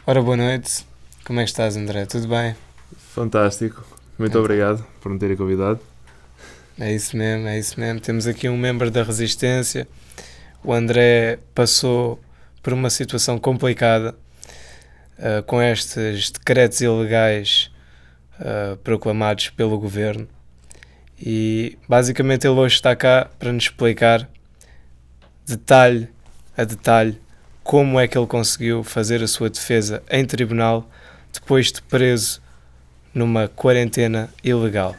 Ora, boa noite. Como é que estás, André? Tudo bem? Fantástico. Muito Então, obrigado por me terem convidado. é isso mesmo, é isso mesmo. Temos aqui um membro da Resistência. O André passou por uma situação complicada com estes decretos ilegais proclamados pelo governo. E basicamente ele hoje está cá para nos explicar detalhe a detalhe como é que ele conseguiu fazer a sua defesa em tribunal depois de preso numa quarentena ilegal.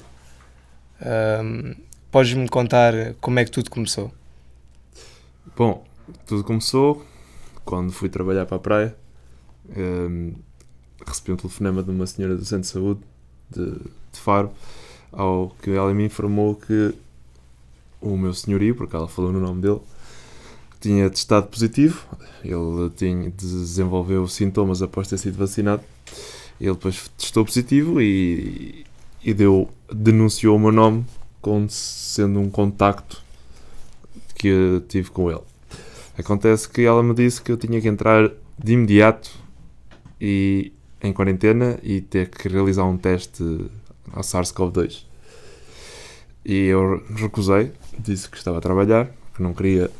Ahm, Podes-me contar como é que tudo começou? Bom, tudo começou quando fui trabalhar para a praia. Ehm, Recebi um telefonema de uma senhora do centro de saúde de Faro, ao que ela me informou que o meu senhorio, porque ela falou no nome dele, tinha testado positivo. Desenvolveu sintomas após ter sido vacinado. Ele depois testou positivo e denunciou o meu nome como sendo um contacto que eu tive com ele. Acontece que ela me disse que eu tinha que entrar de imediato e em quarentena e ter que realizar um teste ao SARS-CoV-2. E eu recusei, disse que estava a trabalhar, que não queria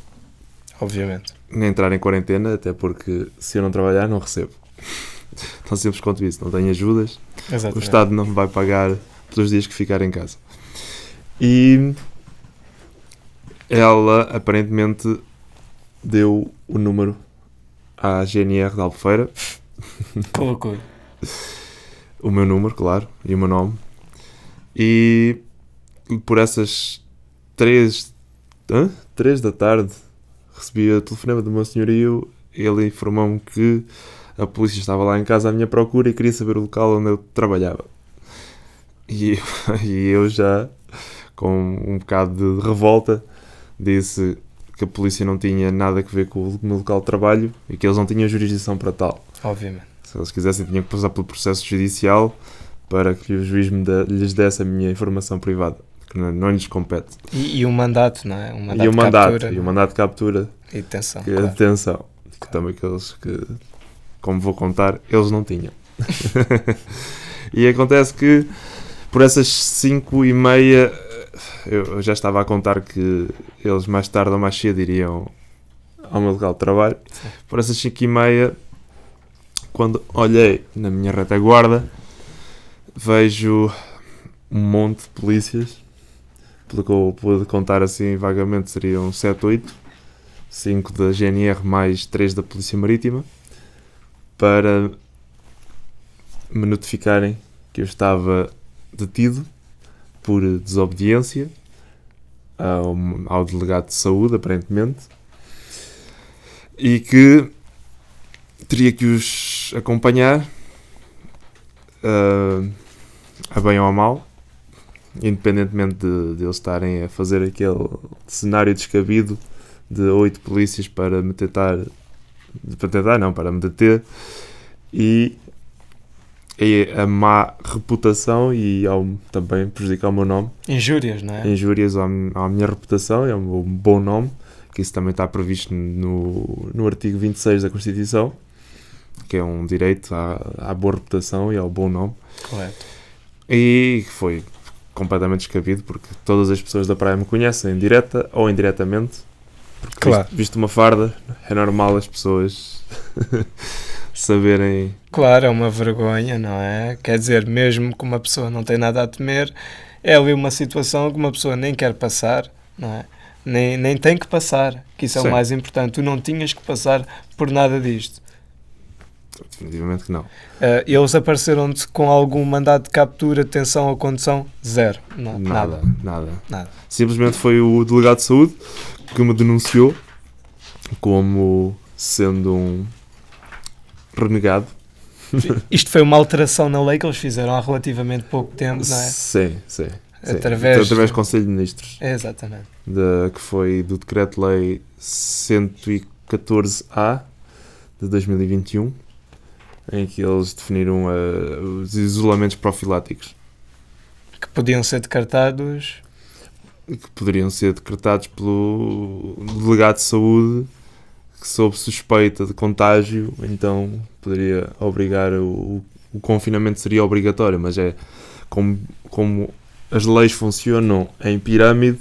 Obviamente. entrar em quarentena, até porque se eu não trabalhar não recebo. Tão simples quanto isso, não tenho ajudas, o Exatamente. Estado não me vai pagar pelos dias que ficar em casa. E ela aparentemente deu o número à GNR de Albufeira, Que loucura. o meu número, claro, e o meu nome. E por essas 3 da tarde recebi o telefonema do meu senhorio. Ele informou-me que a polícia estava lá em casa à minha procura e queria saber o local onde eu trabalhava. E, e eu já, com um bocado de revolta, disse que a polícia não tinha nada a ver com o meu local de trabalho e que eles não tinham jurisdição para tal. Obviamente. Se eles quisessem, tinham que passar pelo processo judicial para que o juiz lhes desse a minha informação privada, que não lhes compete. E o mandato, não é? O E mandato o de mandato, captura. e o Não é? mandato de captura, E detenção, que é a claro. detenção, que também aqueles que, como vou contar, eles não tinham. E acontece que por essas 5h30 eu já estava a contar que eles mais tarde ou mais cedo iriam ao meu local de trabalho. Sim. Por essas 5h30, quando olhei na minha retaguarda, vejo um monte de polícias. Pelo que eu pude contar assim vagamente, seriam 7, 8, 5 da GNR mais 3 da Polícia Marítima, para me notificarem que eu estava detido por desobediência ao delegado de saúde, aparentemente, e que teria que os acompanhar a bem ou a mal, independentemente de eles estarem a fazer aquele cenário descabido de 8 polícias para me para me deter, e a má reputação e também prejudicar o meu nome, Injúrias, não é? injúrias à minha reputação e ao meu bom nome, que isso também está previsto no artigo 26 da Constituição, que é um direito à boa reputação e ao bom nome. Correto. E foi completamente descabido, porque todas as pessoas da praia me conhecem, direta ou indiretamente, porque Claro. visto uma farda, é normal as pessoas saberem. Claro, é uma vergonha, não é? Quer dizer, mesmo que uma pessoa não tem nada a temer, é ali uma situação que uma pessoa nem quer passar, não é? Nem tem que passar, que isso é o Sim. mais importante. Tu não tinhas que passar por nada disto. Definitivamente que não. Eles apareceram-te com algum mandado de captura, detenção ou condução? Zero. Não, nada. Nada. Simplesmente foi o delegado de saúde que me denunciou como sendo um renegado. Isto foi uma alteração na lei que eles fizeram há relativamente pouco tempo, não é? Sim. Através do Conselho de Ministros, Exatamente. que foi do Decreto-Lei 114A de 2021, em que eles definiram os isolamentos profiláticos, Que podiam ser decretados. que poderiam ser decretados pelo delegado de saúde que sob suspeita de contágio, então poderia obrigar, o confinamento seria obrigatório, mas é como as leis funcionam em pirâmide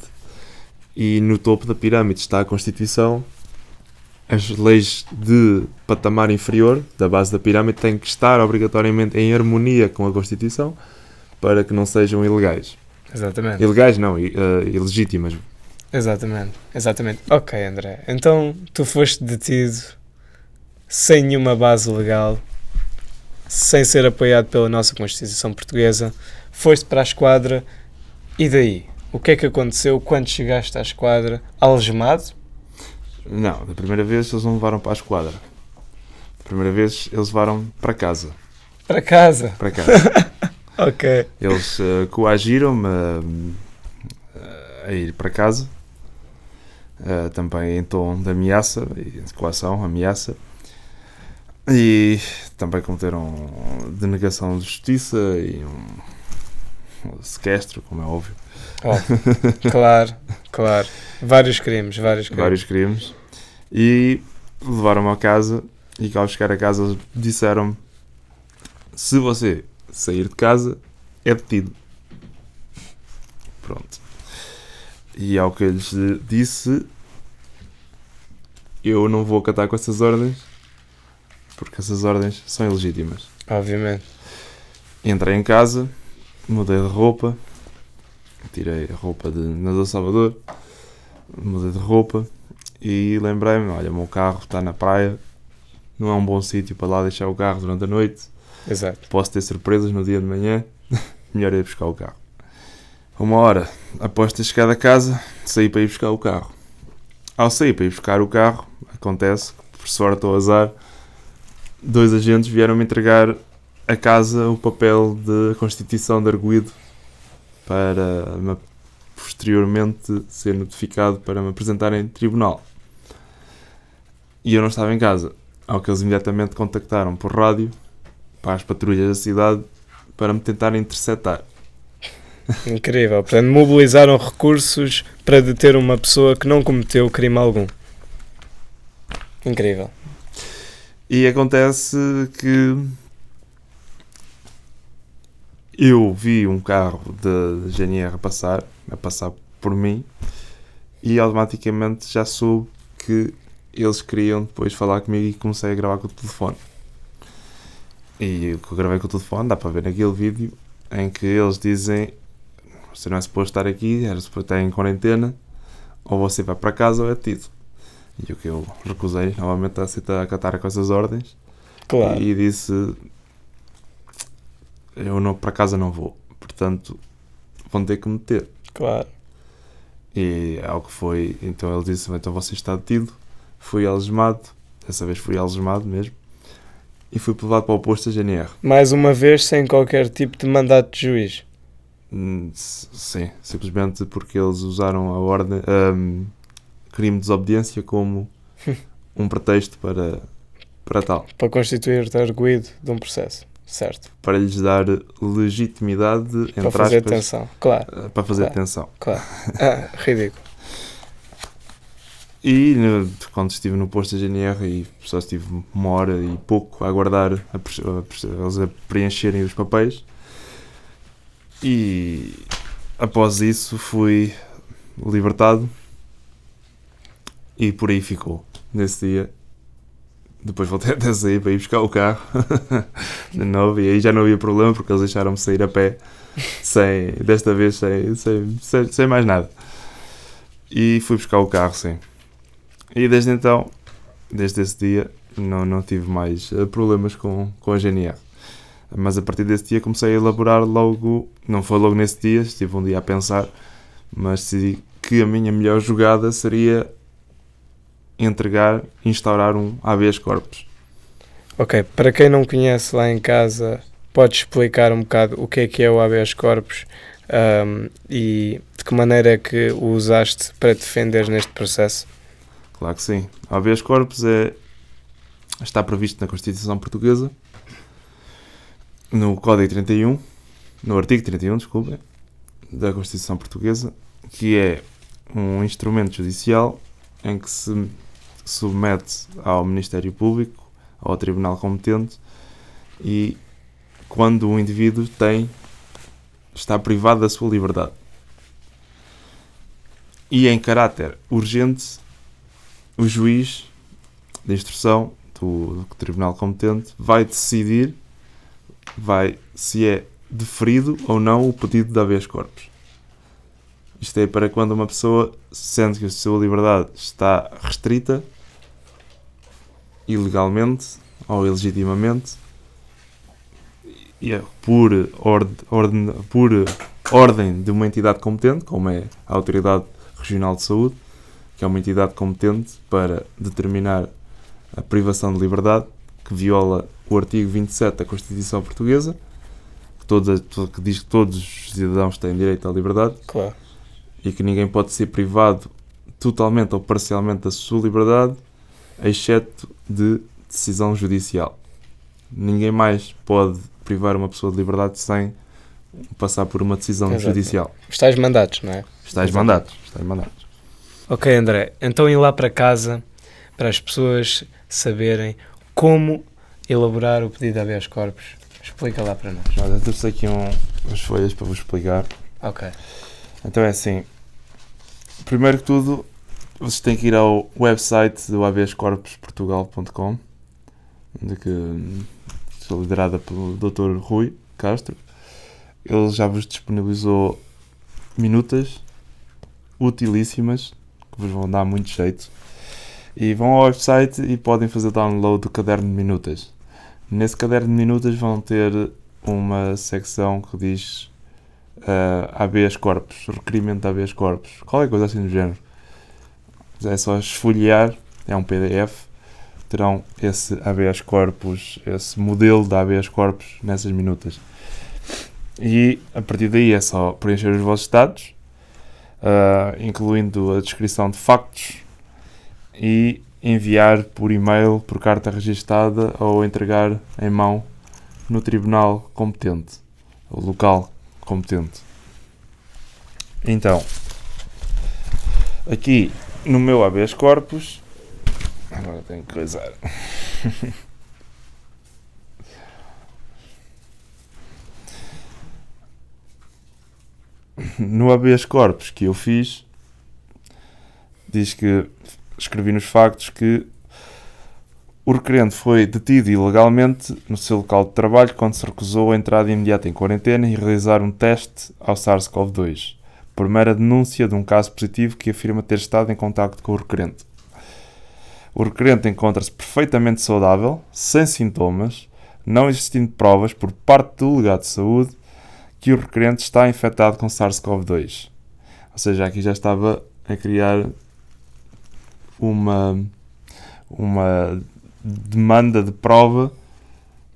e no topo da pirâmide está a Constituição, as leis de patamar inferior, da base da pirâmide, têm que estar obrigatoriamente em harmonia com a Constituição para que não sejam ilegais. Exatamente. Ilegais não, ilegítimas. Exatamente. Ok, André. Então, tu foste detido sem nenhuma base legal, sem ser apoiado pela nossa Constituição portuguesa, foste para a esquadra e daí? O que é que aconteceu quando chegaste à esquadra? Algemado? Não, da primeira vez eles não levaram para a esquadra. Da primeira vez eles levaram para casa. Para casa? Para casa. Ok. Eles coagiram-me a ir para casa, também em tom de ameaça, de coação, ameaça, e também cometeram denegação de justiça e um sequestro, como é óbvio. Claro. Vários crimes. Vários crimes. E levaram-me a casa e ao chegar a casa disseram-me: se você sair de casa, é detido. Pronto. E ao que eu lhes disse, eu não vou acatar com essas ordens, porque essas ordens são ilegítimas. Obviamente. Entrei em casa, mudei de roupa, tirei a roupa de nadador Salvador, mudei de roupa e lembrei-me: olha, o meu carro está na praia, não é um bom sítio para lá deixar o carro durante a noite. Exato. Posso ter surpresas no dia de manhã, melhor ir buscar o carro. Uma hora após ter chegado a casa, saí para ir buscar o carro. Ao sair para ir buscar o carro, acontece que, por sorte ou azar, 2 agentes vieram-me entregar a casa o papel de constituição de arguido para posteriormente ser notificado para me apresentar em tribunal. E eu não estava em casa, ao que eles imediatamente contactaram por rádio para as patrulhas da cidade para me tentarem interceptar. Incrível. Portanto, mobilizaram recursos para deter uma pessoa que não cometeu crime algum. Incrível. E acontece que eu vi um carro da GNR a passar por mim e automaticamente já soube que eles queriam depois falar comigo e comecei a gravar com o telefone. E o que eu gravei com o telefone, dá para ver naquele vídeo em que eles dizem: você não é suposto estar aqui, era suposto estar em quarentena, ou você vai para casa ou é detido. E o que eu recusei novamente a aceitar, acatar com essas ordens. Claro. E disse: eu não, para casa não vou, portanto vão ter que me deter. Claro. E ao que foi, então ele disse: então você está detido. Fui algemado, dessa vez fui algemado mesmo, e fui levado para o posto da GNR. Mais uma vez, sem qualquer tipo de mandato de juiz. Sim, simplesmente porque eles usaram a ordem, crime de desobediência como um pretexto para tal. Para constituir arguido de um processo. Certo. Para lhes dar legitimidade, Para fazer atenção. Claro. Para fazer atenção. Claro. Ridículo. E quando estive no posto da GNR e só estive 1 hora e pouco a aguardar eles a preencherem os papéis, e após isso fui libertado e por aí ficou nesse dia. Depois voltei até sair para ir buscar o carro de novo, e aí já não havia problema porque eles deixaram-me sair a pé desta vez sem mais nada, e fui buscar o carro, sim. E desde então, desde esse dia, não tive mais problemas com a GNR. Mas a partir desse dia comecei a elaborar logo, não foi logo nesse dia, estive um dia a pensar, mas decidi que a minha melhor jogada seria instaurar um habeas corpus. Ok, para quem não conhece lá em casa, podes explicar um bocado o que é o habeas corpus e de que maneira é que o usaste para defender neste processo? Claro que sim. O habeas corpus está previsto na Constituição Portuguesa, no Código 31, no artigo 31, desculpem, da Constituição Portuguesa, que é um instrumento judicial em que se submete ao Ministério Público, ao Tribunal competente, e quando o indivíduo está privado da sua liberdade. E em caráter urgente, o juiz de instrução do Tribunal competente vai decidir se é deferido ou não o pedido de habeas corpus. Isto é para quando uma pessoa sente que a sua liberdade está restrita, ilegalmente ou ilegitimamente, por ordem de uma entidade competente, como é a Autoridade Regional de Saúde, que é uma entidade competente para determinar a privação de liberdade, que viola o artigo 27 da Constituição Portuguesa, que diz que todos os cidadãos têm direito à liberdade. Claro. E que ninguém pode ser privado totalmente ou parcialmente da sua liberdade, exceto de decisão judicial. Ninguém mais pode privar uma pessoa de liberdade sem passar por uma decisão judicial. Os tais mandatos, não é? Os tais mandatos. Ok, André. Então ir lá para casa, para as pessoas saberem como elaborar o pedido de habeas corpus. Explica lá para nós. Eu trouxe aqui umas folhas para vos explicar. Ok. Então é assim. Primeiro que tudo, vocês têm que ir ao website do habeascorpusportugal.com, que é liderada pelo Dr. Rui Castro. Ele já vos disponibilizou minutas utilíssimas, que vos vão dar muito jeito. E vão ao website e podem fazer download do caderno de minutas. Nesse caderno de minutas vão ter uma secção que diz habeas corpus, requerimento de habeas corpus, qualquer coisa assim do género. É só esfolhear, é um PDF, terão esse habeas corpus, esse modelo de habeas corpus nessas minutas. E a partir daí é só preencher os vossos dados, incluindo a descrição de factos, e enviar por e-mail, por carta registada, ou entregar em mão no tribunal competente, o local competente. Então, aqui no meu habeas corpus, agora tenho que coisar. No habeas corpus que eu fiz, diz que escrevi nos factos que o requerente foi detido ilegalmente no seu local de trabalho quando se recusou a entrada imediata em quarentena e realizar um teste ao SARS-CoV-2, por mera denúncia de um caso positivo que afirma ter estado em contacto com o requerente. O requerente encontra-se perfeitamente saudável, sem sintomas, não existindo provas por parte do delegado de saúde que o requerente está infectado com SARS-CoV-2. Ou seja, aqui já estava a criar uma demanda de prova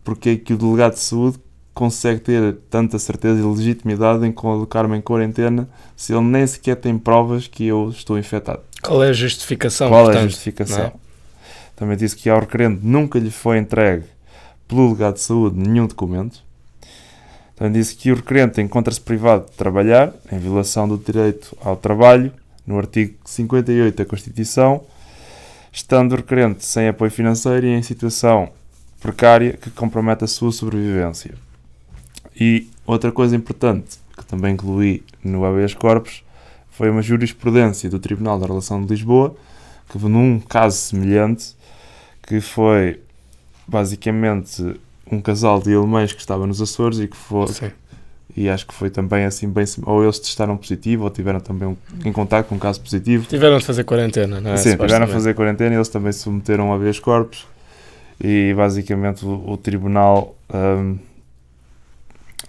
porque é que o delegado de saúde consegue ter tanta certeza e legitimidade em colocar-me em quarentena se ele nem sequer tem provas que eu estou infectado. Qual é a justificação? Qual é a justificação? É? Também disse que ao requerente nunca lhe foi entregue pelo delegado de saúde nenhum documento. Também disse que o requerente encontra-se privado de trabalhar, em violação do direito ao trabalho, no artigo 58 da Constituição, estando o requerente sem apoio financeiro e em situação precária que compromete a sua sobrevivência. E outra coisa importante, que também incluí no habeas corpus, foi uma jurisprudência do Tribunal da Relação de Lisboa, que num caso semelhante, que foi basicamente um casal de alemães que estava nos Açores e que foi... Sim. E acho que foi também assim bem... Ou eles testaram positivo, ou tiveram também em contacto com um caso positivo. Tiveram de fazer quarentena, não é? Sim, tiveram de fazer quarentena e eles também se submeteram a habeas corpus. E basicamente o tribunal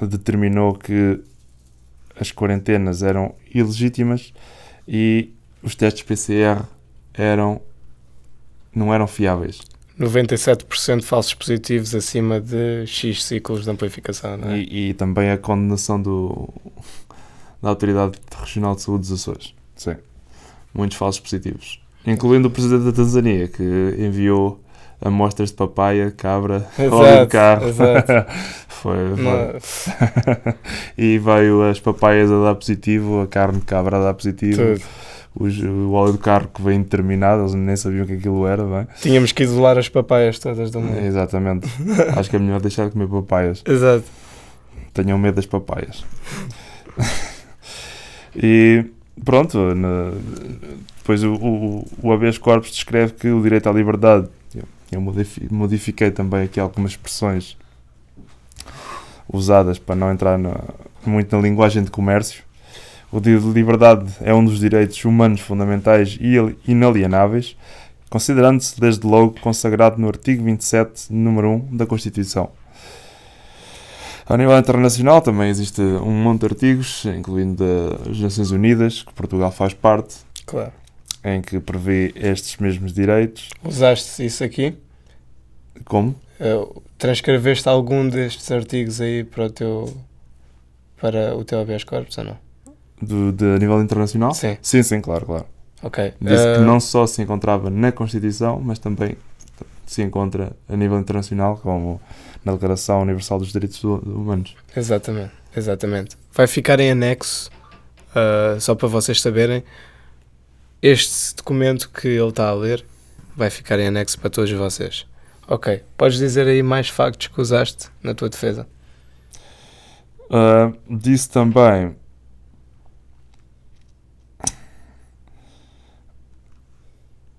determinou que as quarentenas eram ilegítimas e os testes PCR não eram fiáveis. 97% de falsos positivos acima de X ciclos de amplificação, não é? E também a condenação da Autoridade Regional de Saúde dos Açores. Sim. Muitos falsos positivos. Incluindo o Presidente da Tanzânia, que enviou amostras de papaya, cabra, óleo de carro. Exato. Foi. E veio as papaias a dar positivo, a carne de cabra a dar positivo, Tudo. o óleo do carro que vem determinado, eles nem sabiam o que aquilo era, bem. Tínhamos que isolar as papaias todas do mundo. Exatamente. Acho que é melhor deixar de comer papaias. Exato. Tenham medo das papaias. E pronto, depois o habeas corpus descreve que o direito à liberdade, eu modifiquei também aqui algumas expressões usadas para não entrar muito na linguagem de comércio. O de liberdade é um dos direitos humanos fundamentais e inalienáveis, considerando-se desde logo consagrado no artigo 27, número 1 da Constituição. A nível internacional também existe um monte de artigos, incluindo das Nações Unidas, que Portugal faz parte, Claro. em que prevê estes mesmos direitos. Usaste isso aqui? Como? Transcreveste algum destes artigos aí para o teu habeas corpus ou não? A nível internacional? Sim. Sim, claro. Ok. Disse que não só se encontrava na Constituição, mas também se encontra a nível internacional, como na Declaração Universal dos Direitos Humanos. Exatamente. Vai ficar em anexo, só para vocês saberem, este documento que ele está a ler vai ficar em anexo para todos vocês. Ok, podes dizer aí mais factos que usaste na tua defesa? Disse também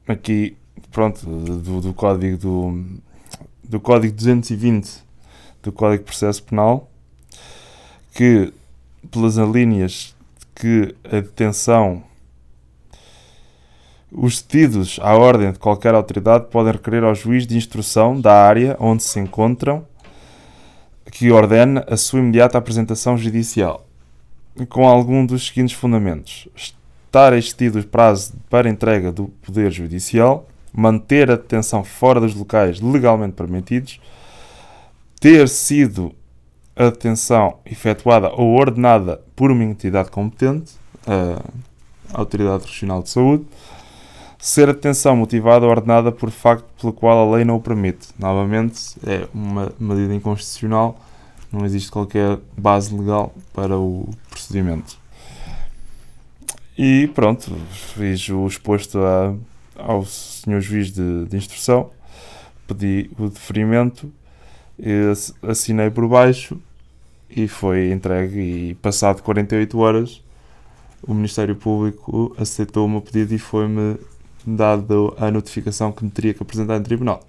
aqui, pronto, do código do código 220 do Código de Processo Penal, que pelas alíneas que a detenção, os detidos à ordem de qualquer autoridade podem requerer ao juiz de instrução da área onde se encontram que ordene a sua imediata apresentação judicial, com algum dos seguintes fundamentos: estar excedido o prazo para entrega do Poder Judicial, manter a detenção fora dos locais legalmente permitidos, ter sido a detenção efetuada ou ordenada por uma entidade competente, a Autoridade Regional de Saúde, ser a detenção motivada ou ordenada por facto pelo qual a lei não o permite. Novamente, é uma medida inconstitucional, não existe qualquer base legal para o procedimento. E pronto, fiz o exposto ao Sr. Juiz de Instrução, pedi o deferimento, assinei por baixo e foi entregue, e passado 48 horas o Ministério Público aceitou o meu pedido e foi-me dado a notificação que me teria que apresentar em tribunal.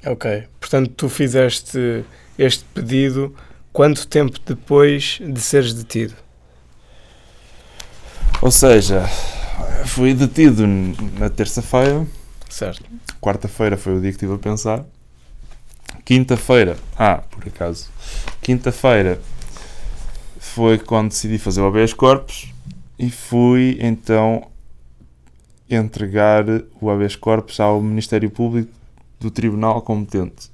Ok, portanto tu fizeste este pedido quanto tempo depois de seres detido? Ou seja, fui detido na terça-feira. Certo. Quarta-feira foi o dia que estive a pensar. Quinta-feira, quinta-feira foi quando decidi fazer o habeas corpus e fui então entregar o habeas corpus ao Ministério Público do Tribunal competente.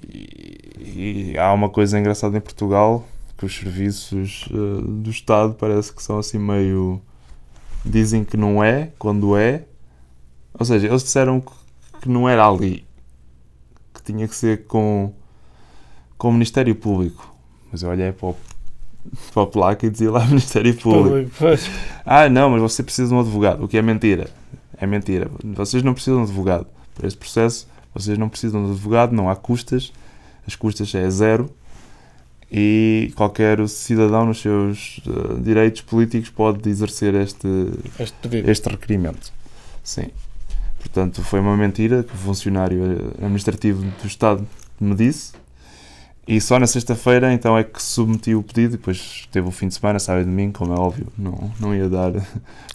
E há uma coisa engraçada em Portugal, que os serviços do Estado parece que são assim meio... dizem que não é, quando é. Ou seja, eles disseram que não era ali, que tinha que ser com o Ministério Público. Mas eu olhei para a placa e dizia lá Ministério Público. Não, mas você precisa de um advogado, o que é mentira. É mentira. Vocês não precisam de um advogado. Para este processo, vocês não precisam de um advogado, não há custas. As custas é zero. E qualquer cidadão nos seus direitos políticos pode exercer este requerimento. Sim. Portanto, foi uma mentira que o funcionário administrativo do Estado me disse. E só na sexta-feira, então, é que submeti o pedido. Depois teve o fim de semana, sábado e domingo, como é óbvio. Não ia dar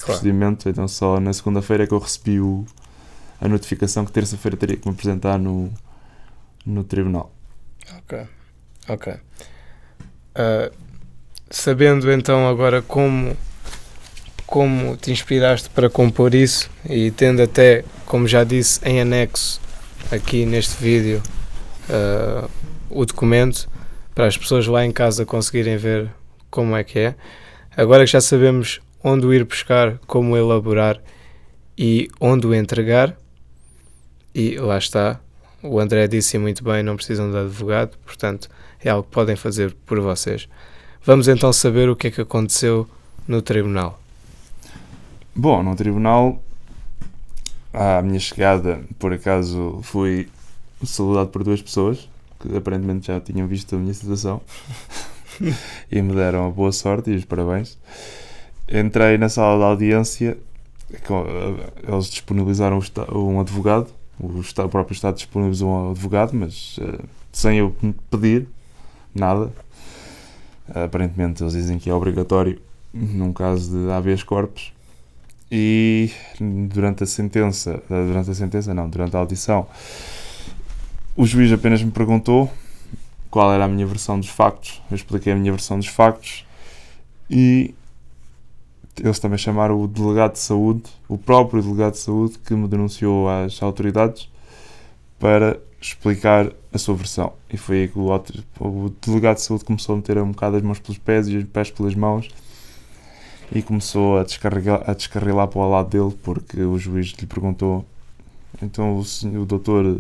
procedimento. Então, só na segunda-feira é que eu recebi a notificação que terça-feira teria que me apresentar no tribunal. Ok. Sabendo então agora como te inspiraste para compor isso, e tendo até, como já disse, em anexo aqui neste vídeo o documento, para as pessoas lá em casa conseguirem ver como é que é, agora que já sabemos onde o ir buscar, como o elaborar e onde o entregar, e lá está, o André disse muito bem, não precisam de advogado, portanto é algo que podem fazer por vocês. Vamos então saber o que é que aconteceu no tribunal. Bom, no tribunal, à minha chegada, por acaso, fui saludado por 2 pessoas que aparentemente já tinham visto a minha situação e me deram a boa sorte e os parabéns. Entrei na sala de audiência, eles disponibilizaram um advogado, o próprio Estado disponibilizou um advogado, mas sem eu pedir nada. Aparentemente eles dizem que é obrigatório num caso de habeas corpus. E durante a audição, o juiz apenas me perguntou qual era a minha versão dos factos. Eu expliquei a minha versão dos factos e eles também chamaram o delegado de saúde, o próprio delegado de saúde, que me denunciou às autoridades para explicar a sua versão. E foi aí que o delegado de saúde começou a meter um bocado as mãos pelos pés e os pés pelas mãos e começou a descarrilar para o lado dele, porque o juiz lhe perguntou: então o doutor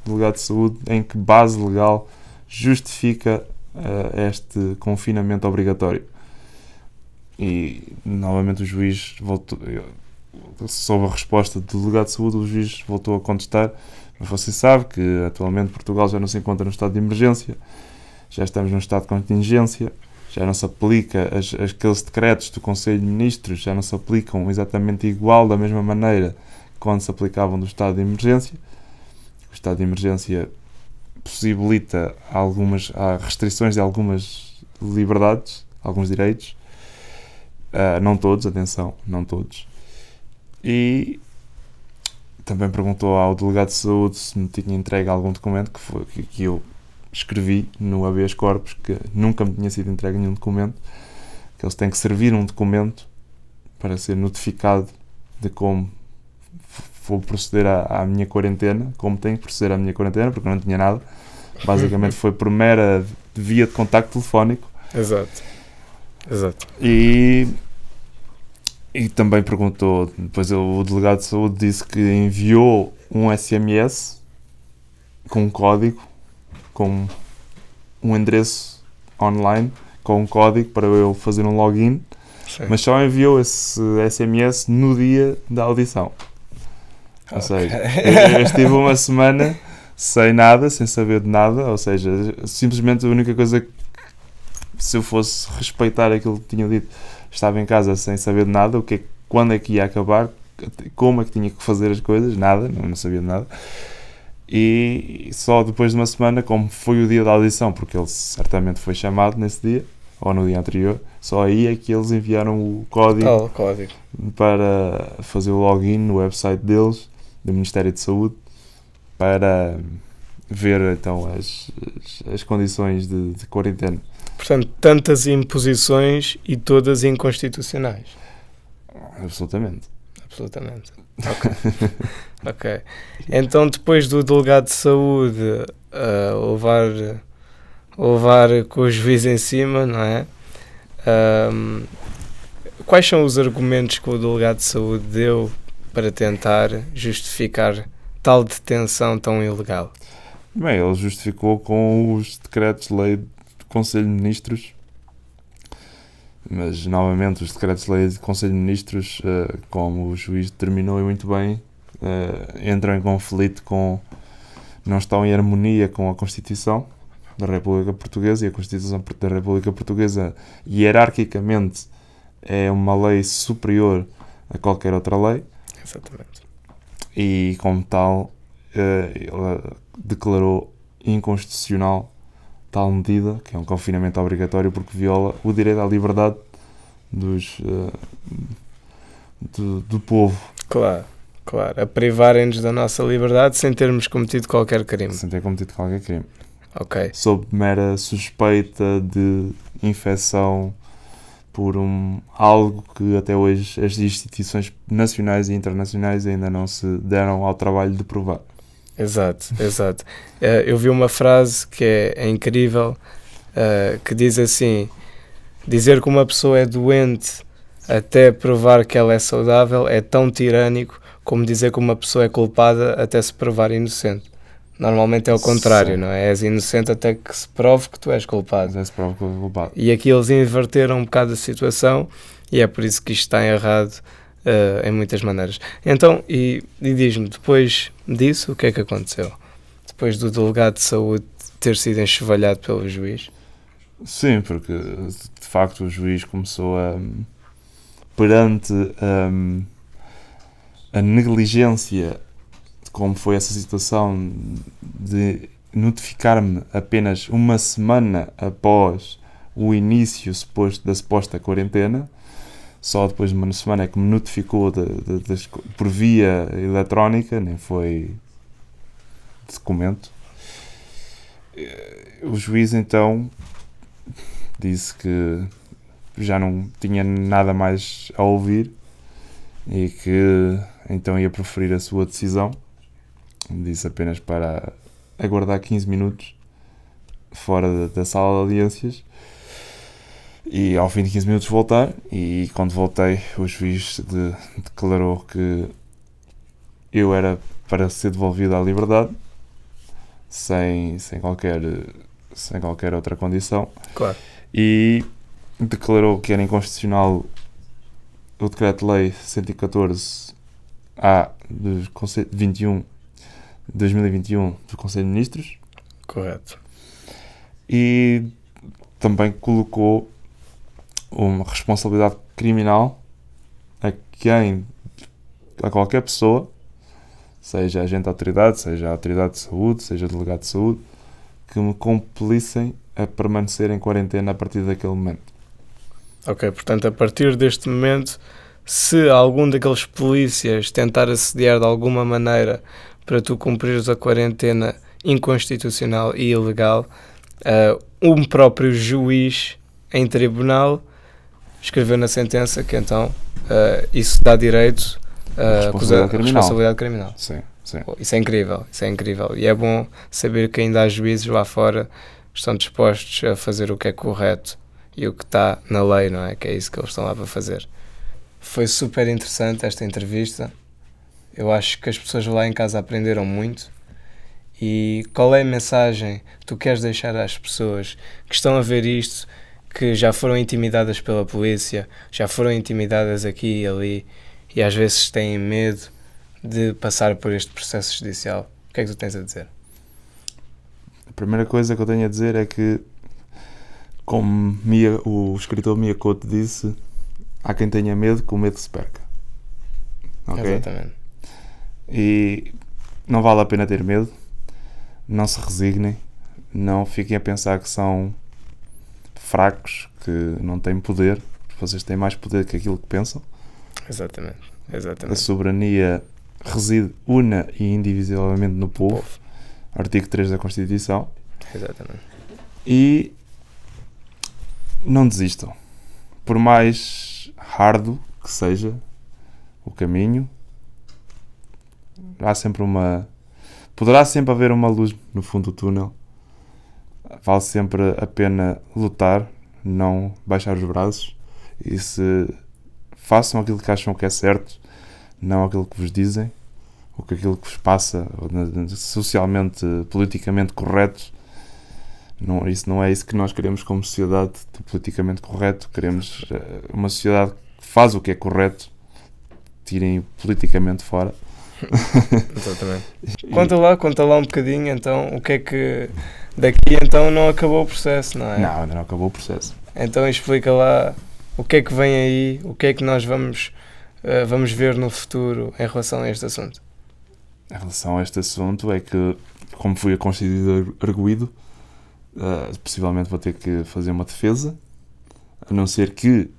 delegado de saúde, em que base legal justifica este confinamento obrigatório? E novamente o juiz voltou, sob a resposta do delegado de saúde, o juiz voltou a contestar: mas você sabe que atualmente Portugal já não se encontra no estado de emergência, já estamos num estado de contingência, já não se aplica aqueles decretos do Conselho de Ministros, já não se aplicam exatamente igual, da mesma maneira quando se aplicavam do estado de emergência. O estado de emergência possibilita há restrições de algumas liberdades, alguns direitos, não todos, atenção, não todos. E também perguntou ao delegado de saúde se me tinha entregue algum documento que eu escrevi no habeas corpus, que nunca me tinha sido entregue nenhum documento, que eles têm que servir um documento para ser notificado de como vou proceder à minha quarentena, como tenho que proceder à minha quarentena, porque eu não tinha nada. Basicamente foi por mera via de contacto telefónico. Exato. E também perguntou, depois o delegado de saúde disse que enviou um SMS com um código, com um endereço online, com um código para eu fazer um login. Sim. Mas só enviou esse SMS no dia da audição. Ou seja, eu estive uma semana sem nada, sem saber de nada, ou seja, simplesmente a única coisa que, se eu fosse respeitar aquilo que tinha dito, estava em casa sem saber de nada, quando é que ia acabar, como é que tinha que fazer as coisas, nada, não sabia de nada. E só depois de uma semana, como foi o dia da audição, porque ele certamente foi chamado nesse dia, ou no dia anterior, só aí é que eles enviaram o código para fazer o login no website deles, do Ministério de Saúde, para ver então as condições de quarentena. Portanto, tantas imposições e todas inconstitucionais. Absolutamente. Ok. Então, depois do delegado de saúde levar com o juiz em cima, não é? Quais são os argumentos que o delegado de saúde deu para tentar justificar tal detenção tão ilegal? Bem, ele justificou com os decretos-lei do Conselho de Ministros, mas novamente os decretos-lei do Conselho de Ministros, como o juiz determinou muito bem, entram em conflito não estão em harmonia com a Constituição da República Portuguesa, e a Constituição da República Portuguesa hierarquicamente é uma lei superior a qualquer outra lei. Exatamente. E como tal, ele declarou inconstitucional tal medida, que é um confinamento obrigatório, porque viola o direito à liberdade do povo. Claro. A privarem-nos da nossa liberdade sem termos cometido qualquer crime. Ok. Sob mera suspeita de infecção por algo que até hoje as instituições nacionais e internacionais ainda não se deram ao trabalho de provar. Exato. Eu vi uma frase que é incrível, que diz assim: dizer que uma pessoa é doente até provar que ela é saudável é tão tirânico como dizer que uma pessoa é culpada até se provar inocente. Normalmente é o contrário, sim. Não é? És inocente até que se prove que tu és culpado. E aqui eles inverteram um bocado a situação, e é por isso que isto está errado, em muitas maneiras. Então, e diz-me, depois disso, o que é que aconteceu? Depois do delegado de saúde ter sido enxovalhado pelo juiz? Sim, porque de facto o juiz começou a, perante a negligência de como foi essa situação de notificar-me apenas uma semana após o início da suposta quarentena, só depois de uma semana é que me notificou por via eletrónica, nem foi documento. O juiz então disse que já não tinha nada mais a ouvir e que então ia proferir a sua decisão. Disse apenas para aguardar 15 minutos fora da sala de audiências e ao fim de 15 minutos voltar, e quando voltei o juiz declarou que eu era para ser devolvido à liberdade sem qualquer outra condição. Claro. E declarou que era inconstitucional o Decreto-Lei 114-A de 2021 do Conselho de Ministros. Correto. E também colocou uma responsabilidade criminal a qualquer pessoa, seja agente de autoridade, seja a autoridade de saúde, seja delegado de saúde, que me compelissem a permanecer em quarentena a partir daquele momento. Ok, portanto, a partir deste momento, se algum daqueles polícias tentar assediar de alguma maneira para tu cumprires a quarentena inconstitucional e ilegal, um próprio juiz em tribunal escreveu na sentença que então isso dá direito a responsabilidade criminal. Sim, sim. Isso é incrível. E é bom saber que ainda há juízes lá fora que estão dispostos a fazer o que é correto e o que está na lei, não é? Que é isso que eles estão lá para fazer. Foi super interessante esta entrevista. Eu acho que as pessoas lá em casa aprenderam muito. E qual é a mensagem que tu queres deixar às pessoas que estão a ver isto, que já foram intimidadas pela polícia, já foram intimidadas aqui e ali e às vezes têm medo de passar por este processo judicial? O que é que tu tens a dizer? A primeira coisa que eu tenho a dizer é que, como o escritor Mia Couto disse, há quem tenha medo que o medo se perca. Okay? Exatamente. E não vale a pena ter medo, não se resignem, não fiquem a pensar que são fracos, que não têm poder. Vocês têm mais poder que aquilo que pensam. Exatamente. A soberania reside una e indivisivelmente no povo. Artigo 3 da Constituição. Exatamente. E não desistam. Por mais árduo que seja o caminho, poderá sempre haver uma luz no fundo do túnel. Vale sempre a pena lutar, não baixar os braços, e se façam aquilo que acham que é certo, não aquilo que vos dizem, ou que aquilo que vos passa socialmente, politicamente correto. Isso não é isso que nós queremos como sociedade, politicamente correto. Queremos uma sociedade que faz o que é correto. Tirem politicamente fora. Exatamente. Conta lá um bocadinho, então, o que é que daqui então não acabou o processo, não é? Não, ainda não acabou o processo. Então explica lá o que é que vem aí, o que é que nós vamos ver no futuro em relação a este assunto. Em relação a este assunto é que, como fui constituído arguido, possivelmente vou ter que fazer uma defesa, a não ser que,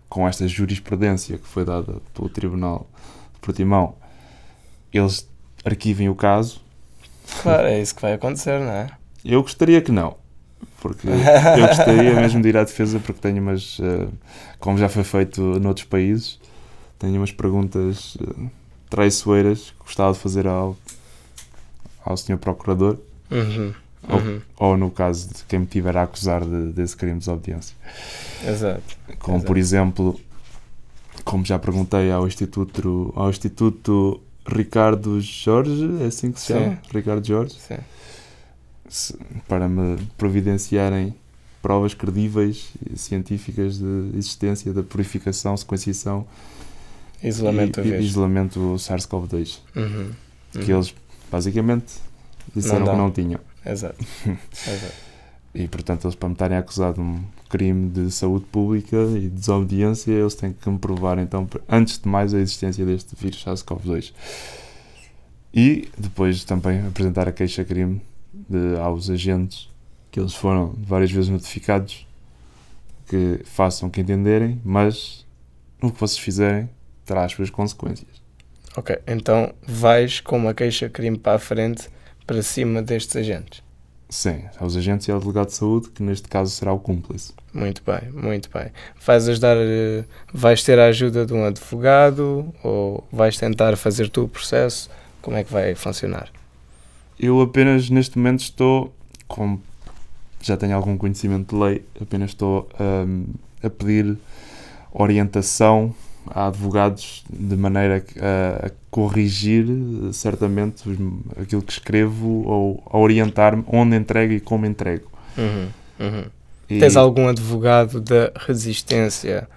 com esta jurisprudência que foi dada pelo Tribunal de Portimão, eles arquivem o caso. Claro, é isso que vai acontecer, não é? Eu gostaria que não, porque eu gostaria mesmo de ir à defesa, porque tenho umas, como já foi feito noutros países, tenho umas perguntas traiçoeiras que gostava de fazer ao Sr. Procurador. Ou no caso de quem me tiver a acusar desse crime de desobediência. Exato. Como, por exemplo, como já perguntei ao Instituto Ricardo Jorge, é assim que se chama? Ricardo Jorge? Sim. Para me providenciarem provas credíveis e científicas de existência da purificação, sequenciação Isolamento do e vírus. isolamento SARS-CoV-2. Uhum. Que eles, basicamente, disseram Não dá. que não tinham. Exato. Exato. E, portanto, eles, para me estarem acusados de um crime de saúde pública e de desobediência, eles têm que comprovar, então, antes de mais, a existência deste vírus SARS-CoV-2. E depois também apresentar a queixa-crime aos agentes, que eles foram várias vezes notificados, que façam o que entenderem, mas o que vocês fizerem terá as suas consequências. Ok, então vais com uma queixa-crime para a frente, para cima destes agentes. Sim, aos agentes e ao delegado de saúde, que neste caso será o cúmplice. Muito bem, muito bem. Vais ter a ajuda de um advogado ou vais tentar fazer tu o processo? Como é que vai funcionar? Eu apenas neste momento estou, como já tenho algum conhecimento de lei, apenas estou a pedir orientação a advogados de maneira a corrigir certamente aquilo que escrevo ou a orientar-me onde entrego e como entrego. E Tens algum advogado da resistência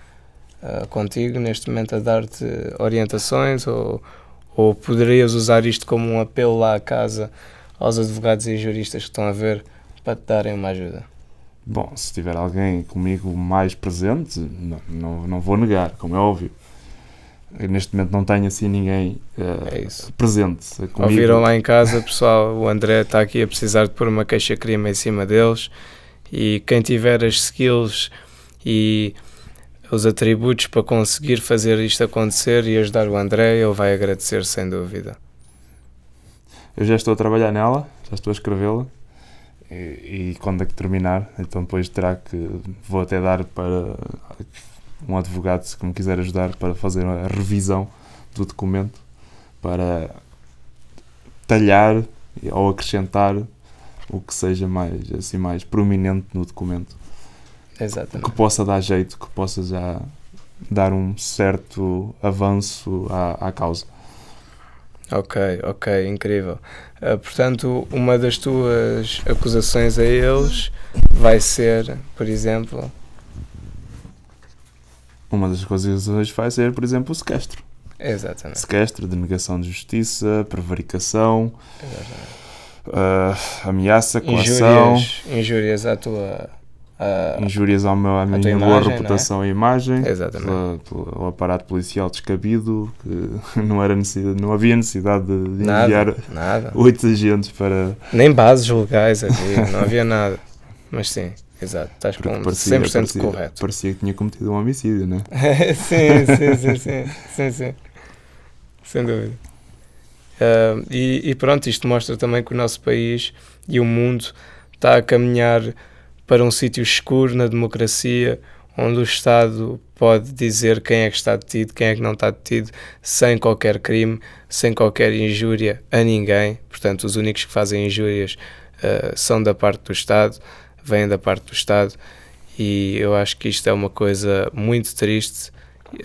contigo neste momento a dar-te orientações ou poderias usar isto como um apelo lá à casa aos advogados e juristas que estão a ver para te darem uma ajuda? Bom, se tiver alguém comigo mais presente, não vou negar, como é óbvio. Eu, neste momento não tenho assim ninguém É isso. presente comigo. Ouviram lá em casa, pessoal, o André está aqui a precisar de pôr uma queixa-crime em cima deles e quem tiver as skills e os atributos para conseguir fazer isto acontecer e ajudar o André, ele vai agradecer sem dúvida. Eu já estou a trabalhar nela, já estou a escrevê-la e quando é que terminar, então depois vou até dar para um advogado, se me quiser ajudar, para fazer a revisão do documento, para talhar ou acrescentar o que seja mais prominente no documento. Exatamente. Que possa dar jeito, que possa já dar um certo avanço à causa. Ok, incrível. Portanto, uma das tuas acusações a eles vai ser, por exemplo... Uma das coisas vai ser, por exemplo, o sequestro. Exatamente. Sequestro, denegação de justiça, prevaricação, ameaça, coação, injúrias à tua... injúrias à minha tua boa imagem, reputação e imagem, Exatamente. pelo aparato policial descabido, que não havia necessidade de enviar Nada. 8 agentes para... Nem bases legais havia, não havia nada. Mas sim, exato, estás com 100% correto. Parecia que tinha cometido um homicídio, não é? sim. Sem dúvida. E pronto, isto mostra também que o nosso país e o mundo está a caminhar para um sítio escuro na democracia, onde o Estado pode dizer quem é que está detido, quem é que não está detido, sem qualquer crime, sem qualquer injúria a ninguém. Portanto, os únicos que fazem injúrias são da parte do Estado, vêm da parte do Estado, e eu acho que isto é uma coisa muito triste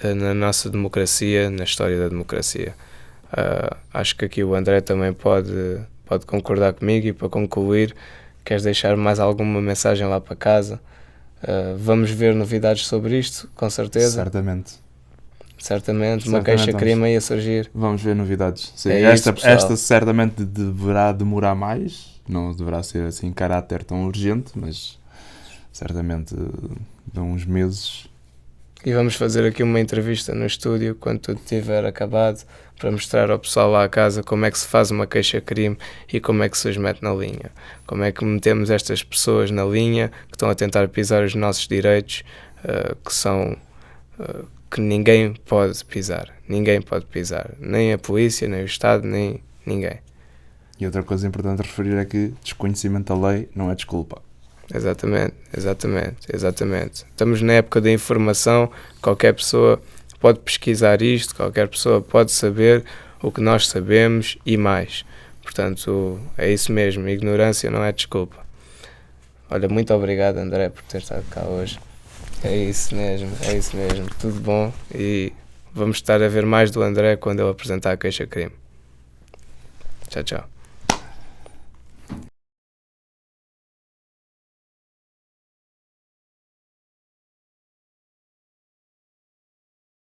na nossa democracia, na história da democracia. Acho que aqui o André também pode concordar comigo, e para concluir, queres deixar mais alguma mensagem lá para casa? Vamos ver novidades sobre isto, com certeza. Certamente, uma queixa-crime aí a surgir. Vamos ver novidades. Sim, É esta certamente deverá demorar mais, não deverá ser assim em caráter tão urgente, mas certamente de uns meses. E vamos fazer aqui uma entrevista no estúdio quando tudo estiver acabado, para mostrar ao pessoal lá a casa como é que se faz uma queixa-crime e como é que se os mete na linha. Como é que metemos estas pessoas na linha que estão a tentar pisar os nossos direitos, que ninguém pode pisar. Ninguém pode pisar. Nem a polícia, nem o Estado, nem ninguém. E outra coisa importante a referir é que desconhecimento da lei não é desculpa. Exatamente. Estamos na época da informação, qualquer pessoa pode pesquisar isto, qualquer pessoa pode saber o que nós sabemos e mais. Portanto, é isso mesmo, ignorância não é desculpa. Olha, muito obrigado, André, por ter estado cá hoje. É isso mesmo, tudo bom, e vamos estar a ver mais do André quando ele apresentar a queixa-crime. Tchau.